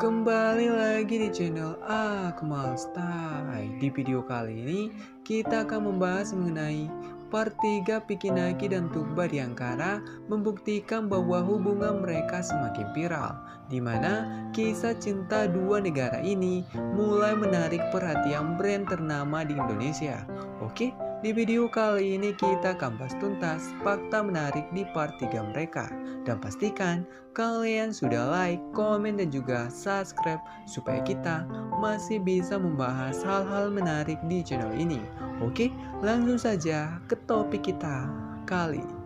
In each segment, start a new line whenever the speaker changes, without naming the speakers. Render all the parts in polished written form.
Kembali lagi di channel Akmal Style. Di video kali ini kita akan membahas mengenai part 3 Pikinaki dan Tugba di Ankara membuktikan bahwa hubungan mereka semakin viral, di mana kisah cinta dua negara ini mulai menarik perhatian brand ternama di Indonesia. Oke, di video kali ini kita akan bahas tuntas fakta menarik di part 3 mereka. Dan pastikan kalian sudah like, komen, dan juga subscribe supaya kita masih bisa membahas hal-hal menarik di channel ini. Oke, langsung saja ke topik kita kali ini.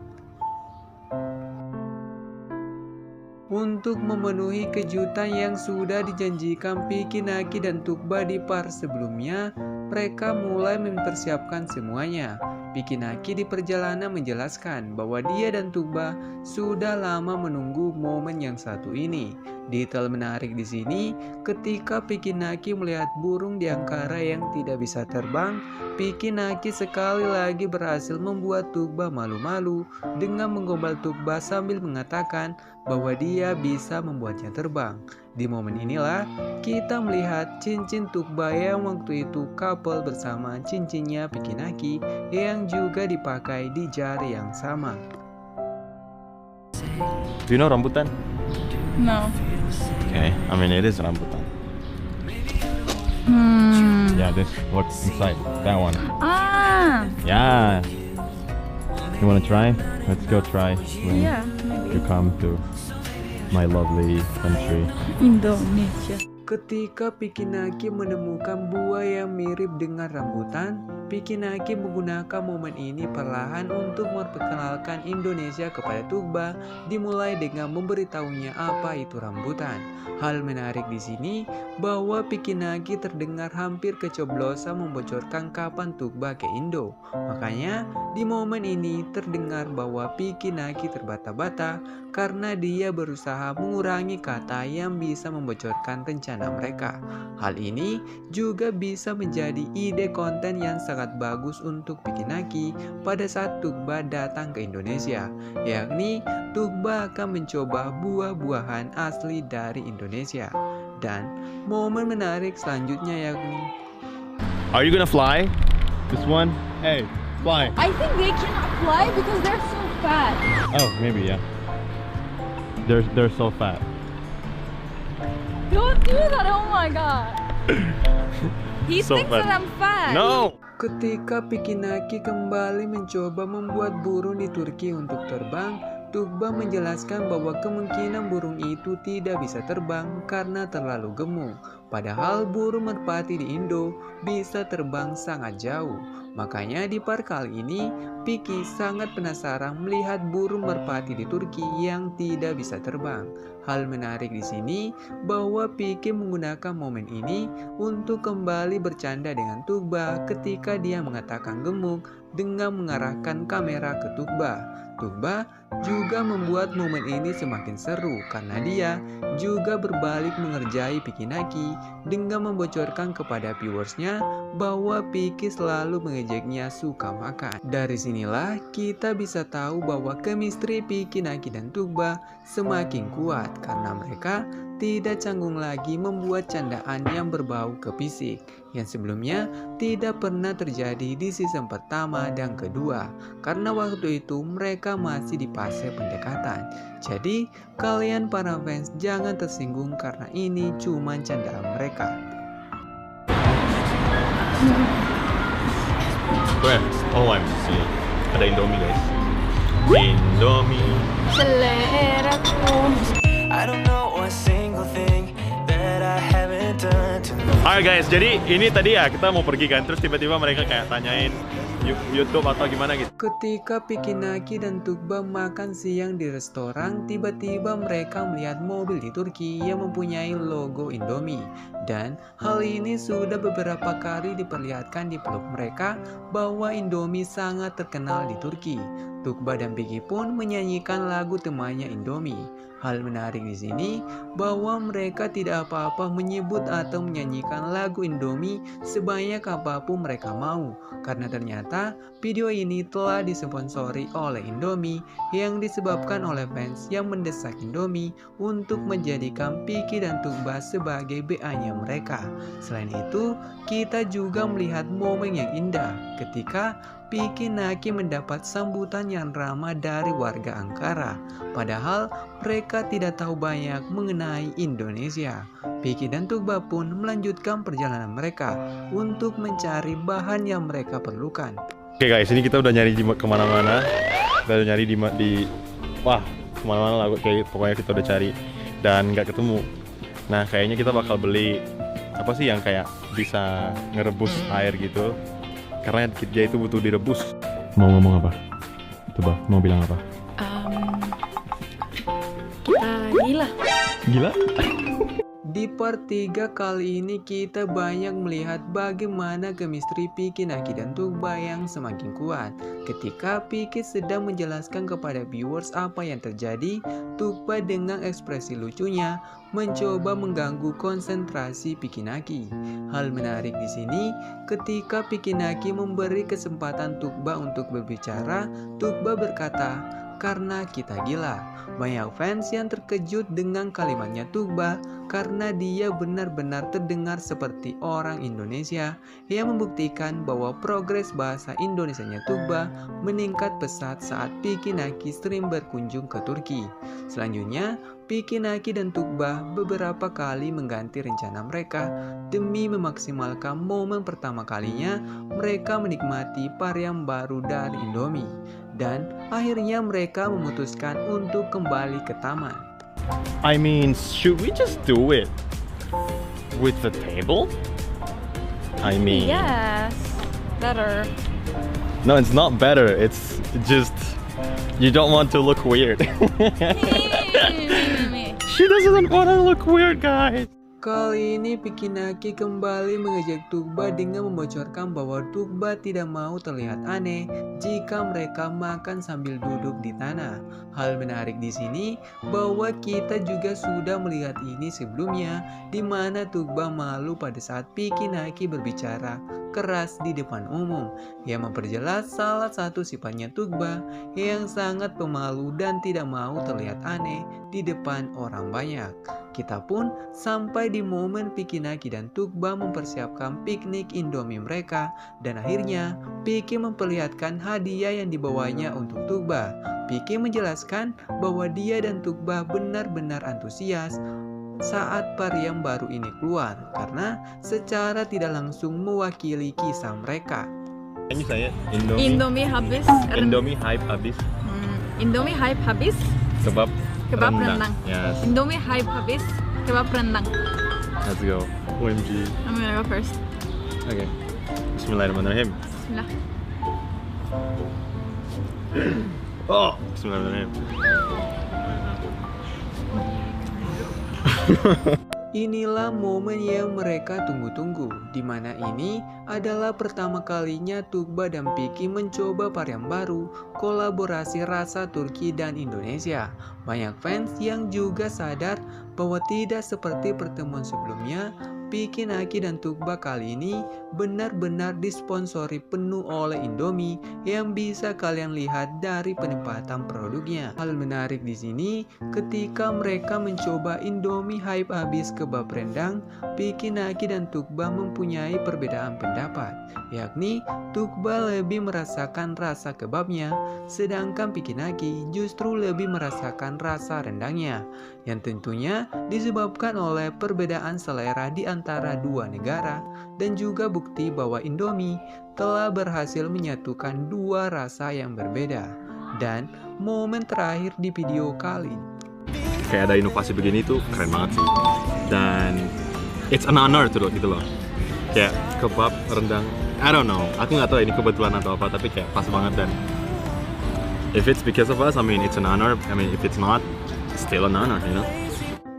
Untuk memenuhi kejutan yang sudah dijanjikan Pikinaki dan Tugba di part sebelumnya, mereka mulai mempersiapkan semuanya. Pikinaki di perjalanan menjelaskan bahwa dia dan Tugba sudah lama menunggu momen yang satu ini. Detail menarik di sini, ketika Pikinaki melihat burung di Ankara yang tidak bisa terbang, Pikinaki sekali lagi berhasil membuat Tugba malu-malu dengan menggombal Tugba sambil mengatakan bahwa dia bisa membuatnya terbang. Di momen inilah kita melihat cincin Tugba yang waktu itu couple bersama cincinnya Pikinaki yang juga dipakai di jari yang sama.
Do you know rambutan?
No.
Okay, I mean it is rambutan. Yeah, this what's inside. That one.
Ah.
Yeah. You wanna try? Let's go try when
Yeah.
you come to my lovely country.
Indonesia.
Ketika Pikinaki menemukan buah yang mirip dengan rambutan, Pikinaki menggunakan momen ini perlahan untuk memperkenalkan Indonesia kepada Tugba, dimulai dengan memberitahunya apa itu rambutan. Hal menarik di sini bahwa Pikinaki terdengar hampir kecoblosan membocorkan kapan Tugba ke Indo. Makanya di momen ini terdengar bahwa Pikinaki terbata-bata karena dia berusaha mengurangi kata yang bisa membocorkan rencana mereka. Hal ini juga bisa menjadi ide konten yang sangat bagus untuk Pikinaki pada saat Tugba datang ke Indonesia, yakni Tugba akan mencoba buah-buahan asli dari Indonesia. Dan momen menarik selanjutnya yakni,
Are you gonna fly? This one? Hey, fly.
I think they cannot fly because they're so fat.
Oh, maybe yeah. They're so fat.
Don't do that. Oh my god. He
So
thinks
fat.
that I'm fat.
No.
ketika Pikinaki kembali mencoba membuat burung di Turki untuk terbang, Tugba menjelaskan bahwa kemungkinan burung itu tidak bisa terbang karena terlalu gemuk. Padahal burung merpati di Indo bisa terbang sangat jauh. Makanya di part kali ini, Piki sangat penasaran melihat burung merpati di Turki yang tidak bisa terbang. Hal menarik di sini bahwa Piki menggunakan momen ini untuk kembali bercanda dengan Tugba ketika dia mengatakan gemuk dengan mengarahkan kamera ke Tugba. Tugba juga membuat momen ini semakin seru karena dia juga berbalik mengerjai Pikinaki dengan membocorkan kepada viewersnya bahwa Piki selalu mengejeknya suka makan. Dari sinilah kita bisa tahu bahwa chemistry Pikinaki dan Tugba semakin kuat karena mereka tidak canggung lagi membuat candaan yang berbau ke fisik yang sebelumnya tidak pernah terjadi di season pertama dan kedua karena waktu itu mereka masih di fase pendekatan. Jadi kalian para fans jangan tersinggung karena ini cuma candaan mereka.
Oh, I'm see. Ada Indomie guys. Indomie.
Seleraku.
I don't know a single thing that I haven't done to me.
Alright guys, jadi ini tadi ya kita mau pergi kan, terus tiba-tiba mereka kayak tanyain YouTube atau gimana gitu.
Ketika Pikinaki dan Tugba makan siang di restoran, tiba-tiba mereka melihat mobil di Turki yang mempunyai logo Indomie. Dan hal ini sudah beberapa kali diperlihatkan di vlog mereka bahwa Indomie sangat terkenal di Turki. Tukba dan Piki pun menyanyikan lagu temannya Indomie. Hal menarik di sini bahwa mereka tidak apa-apa menyebut atau menyanyikan lagu Indomie sebanyak apapun mereka mau, karena ternyata video ini telah disponsori oleh Indomie yang disebabkan oleh fans yang mendesak Indomie untuk menjadikan Piki dan Tukba sebagai BA-nya mereka. Selain itu, kita juga melihat momen yang indah ketika Piki Naki mendapat sambutan yang ramah dari warga Ankara. Padahal mereka tidak tahu banyak mengenai Indonesia. Piki dan Tukba pun melanjutkan perjalanan mereka untuk mencari bahan yang mereka perlukan.
Oke guys, ini kita udah nyari kemana-mana. Kita udah nyari wah, kemana-mana lah, kayak pokoknya kita udah cari dan nggak ketemu. Nah, kayaknya kita bakal beli apa sih yang kayak bisa ngerebus air gitu, karena dia itu butuh direbus. Mau ngomong apa? Coba, mau bilang apa?
Kita gila.
Gila?
Di part 3 kali ini kita banyak melihat bagaimana chemistry Piki Naki dan Tukba yang semakin kuat. Ketika Piki sedang menjelaskan kepada viewers apa yang terjadi, Tukba dengan ekspresi lucunya mencoba mengganggu konsentrasi Piki Naki. Hal menarik di sini, ketika Piki Naki memberi kesempatan Tukba untuk berbicara, Tukba berkata, "Karena kita gila." Banyak fans yang terkejut dengan kalimatnya Tukba karena dia benar-benar terdengar seperti orang Indonesia, yang membuktikan bahwa progres bahasa Indonesianya Tukba meningkat pesat saat Piki Naki sering berkunjung ke Turki. Selanjutnya, Piki Naki dan Tukba beberapa kali mengganti rencana mereka demi memaksimalkan momen pertama kalinya mereka menikmati varian baru dari Indomie. Dan akhirnya mereka memutuskan untuk kembali ke taman.
I mean, should we just do it with the table? I mean,
Yes. Better.
no, it's not better. It's just you don't want to look weird. She doesn't want to look weird, guys.
Kali ini Piki Naki kembali mengejek Tukba dengan membocorkan bahwa Tukba tidak mau terlihat aneh jika mereka makan sambil duduk di tanah. Hal menarik di sini bahwa kita juga sudah melihat ini sebelumnya, di mana Tukba malu pada saat Piki Naki berbicara keras di depan umum, yang memperjelas salah satu sifatnya Tukba yang sangat pemalu dan tidak mau terlihat aneh di depan orang banyak. Kita pun sampai di momen Piki Naki dan Tukba mempersiapkan piknik Indomie mereka, dan akhirnya Piki memperlihatkan hadiah yang dibawanya untuk Tukba. Piki menjelaskan bahwa dia dan Tukba benar-benar antusias saat varian baru ini keluar karena secara tidak langsung mewakili kisah mereka.
Can you say it?
Indomie habis.
Indomie hype habis.
Indomie hype habis.
Kebab
rendang.
Yes.
Indomie hype habis. Kebab rendang.
Let's go. OMG.
I'm gonna go first.
Okay. Bismillahirrahmanirrahim.
Bismillah.
Oh, Bismillahirrahmanirrahim.
Inilah momen yang mereka tunggu-tunggu, di mana ini adalah pertama kalinya Tukba dan Piki mencoba varian baru kolaborasi rasa Turki dan Indonesia. Banyak fans yang juga sadar bahwa tidak seperti pertemuan sebelumnya, Piki Naki dan Tukba kali ini benar-benar disponsori penuh oleh Indomie yang bisa kalian lihat dari penempatan produknya. Hal menarik di sini, ketika mereka mencoba Indomie hype habis kebab rendang, Piki Naki dan Tukba mempunyai perbedaan pendapat, yakni Tukba lebih merasakan rasa kebabnya, sedangkan Piki Naki justru lebih merasakan rasa rendangnya, yang tentunya disebabkan oleh perbedaan selera di antara dua negara, dan juga bukti bahwa Indomie telah berhasil menyatukan dua rasa yang berbeda. Dan momen terakhir di video kali ini,
Kayak ada inovasi begini tuh keren banget sih. Dan it's an honor tuh gitu loh. Kayak kebab rendang, I don't know. Aku nggak tahu ini kebetulan atau apa, tapi kayak pas banget. Dan if it's because of us, I mean it's an honor. I mean if it's not, it's still an honor, you know.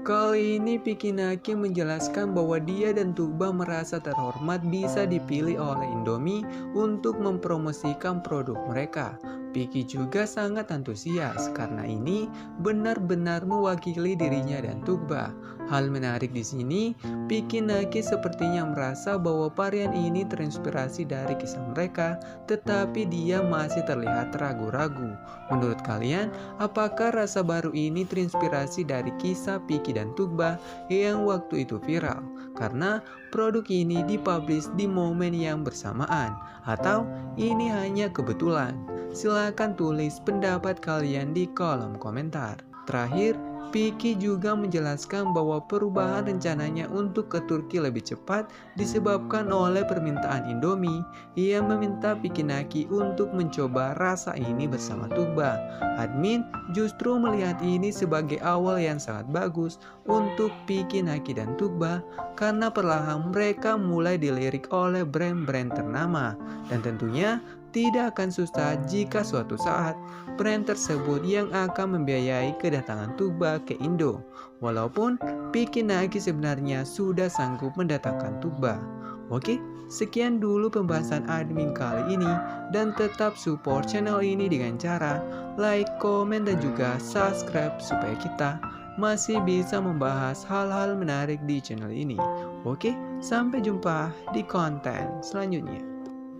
Kali ini Pikinaki menjelaskan bahwa dia dan Tugba merasa terhormat bisa dipilih oleh Indomie untuk mempromosikan produk mereka. Piki juga sangat antusias karena ini benar-benar mewakili dirinya dan Tugba. Hal menarik di sini, Pikinaki sepertinya merasa bahwa varian ini terinspirasi dari kisah mereka, tetapi dia masih terlihat ragu-ragu. Menurut kalian, apakah rasa baru ini terinspirasi dari kisah Piki dan Tugba yang waktu itu viral? Karena produk ini dipublish di momen yang bersamaan, atau ini hanya kebetulan? Silahkan tulis pendapat kalian di kolom komentar. Terakhir, Piki juga menjelaskan bahwa perubahan rencananya untuk ke Turki lebih cepat disebabkan oleh permintaan Indomie. Ia meminta Pikinaki untuk mencoba rasa ini bersama Tugba. Admin justru melihat ini sebagai awal yang sangat bagus untuk Pikinaki dan Tugba karena perlahan mereka mulai dilirik oleh brand-brand ternama. Dan tentunya tidak akan susah jika suatu saat brand tersebut yang akan membiayai kedatangan Tugba ke Indo. Walaupun Pikinaki sebenarnya sudah sanggup mendatangkan Tugba. Oke, sekian dulu pembahasan admin kali ini, dan tetap support channel ini dengan cara like, komen, dan juga subscribe supaya kita masih bisa membahas hal-hal menarik di channel ini. Oke, sampai jumpa di konten selanjutnya.